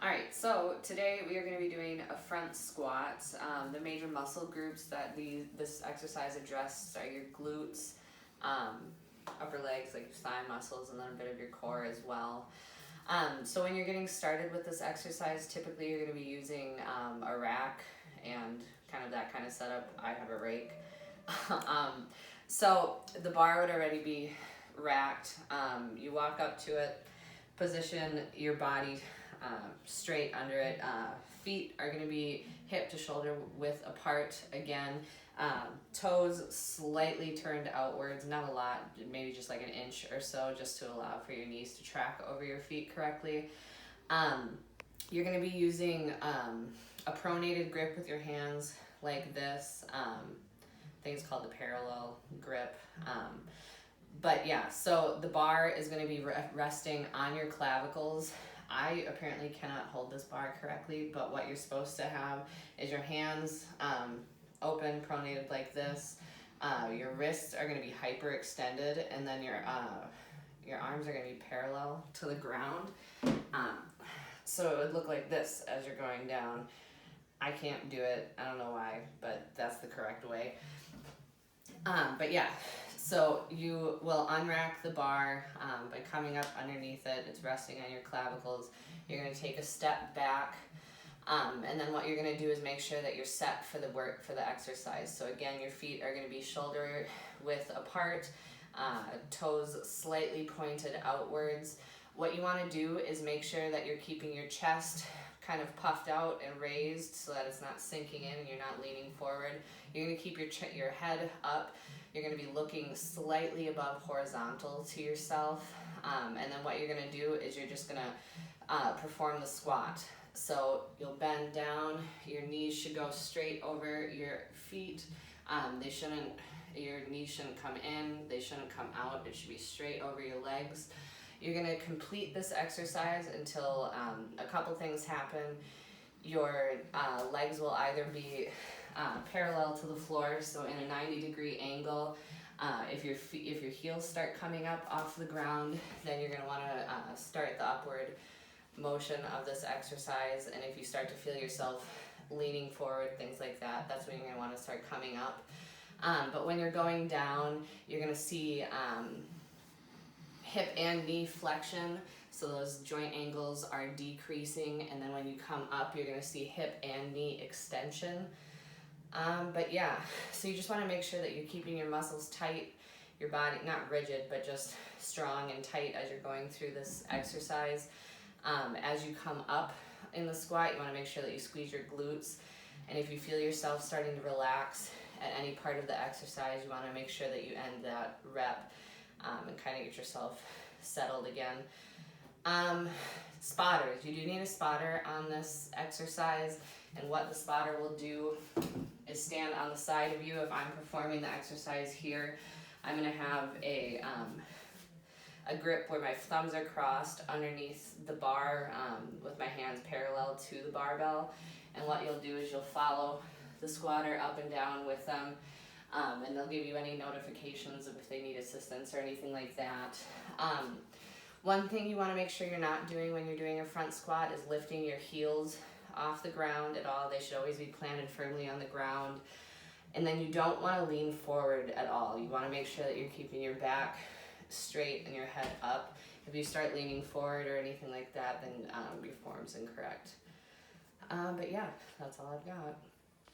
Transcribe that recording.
All right, so today we are going to be doing a front squat. The major muscle groups that this exercise addresses are your glutes, upper legs, like your thigh muscles, and then a bit of your core as well. So when you're getting started with this exercise, typically you're going to be using a rack and kind of that kind of setup. I have a rake. So the bar would already be racked. You walk up to it, position your body straight under it. Feet are going to be hip to shoulder width apart again. Toes slightly turned outwards, not a lot, maybe just like an inch or so, just to allow for your knees to track over your feet correctly. You're going to be using a pronated grip with your hands like this. I think it's called the parallel grip. But yeah, so the bar is going to be resting on your clavicles. I apparently cannot hold this bar correctly, but what you're supposed to have is your hands open, pronated like this. Your wrists are going to be hyperextended, and then your arms are going to be parallel to the ground. So it would look like this as you're going down. I can't do it. I don't know why, but that's the correct way. But yeah, so you will unrack the bar by coming up underneath it. It's resting on your clavicles. You're going to take a step back, and then what you're going to do is make sure that you're set for the exercise. So again, your feet are going to be shoulder width apart, toes slightly pointed outwards. What you want to do is make sure that you're keeping your chest kind of puffed out and raised so that it's not sinking in and you're not leaning forward. You're going to keep your head up. You're going to be looking slightly above horizontal to yourself. And then what you're going to do is you're just going to perform the squat. So you'll bend down, your knees should go straight over your feet. Your knees shouldn't come in, they shouldn't come out. It should be straight over your legs. You're going to complete this exercise until a couple things happen. Your legs will either be parallel to the floor, so in a 90-degree angle. If your heels start coming up off the ground, then you're going to want to start the upward motion of this exercise. And if you start to feel yourself leaning forward, things like that, that's when you're going to want to start coming up. But when you're going down, you're going to see hip and knee flexion, so those joint angles are decreasing, and then when you come up, you're going to see hip and knee extension. But yeah, so you just want to make sure that you're keeping your muscles tight, your body not rigid, but just strong and tight as you're going through this exercise. As you come up in the squat, you want to make sure that you squeeze your glutes, and if you feel yourself starting to relax at any part of the exercise, you want to make sure that you end that rep and kind of get yourself settled again. Spotters. You do need a spotter on this exercise, and what the spotter will do is stand on the side of you. If I'm performing the exercise here, I'm going to have a grip where my thumbs are crossed underneath the bar with my hands parallel to the barbell, and what you'll do is you'll follow the squatter up and down with them. And they'll give you any notifications of if they need assistance or anything like that. One thing you want to make sure you're not doing when you're doing a front squat is lifting your heels off the ground at all. They should always be planted firmly on the ground. And then you don't want to lean forward at all. You want to make sure that you're keeping your back straight and your head up. If you start leaning forward or anything like that, then your form's incorrect. But yeah, that's all I've got.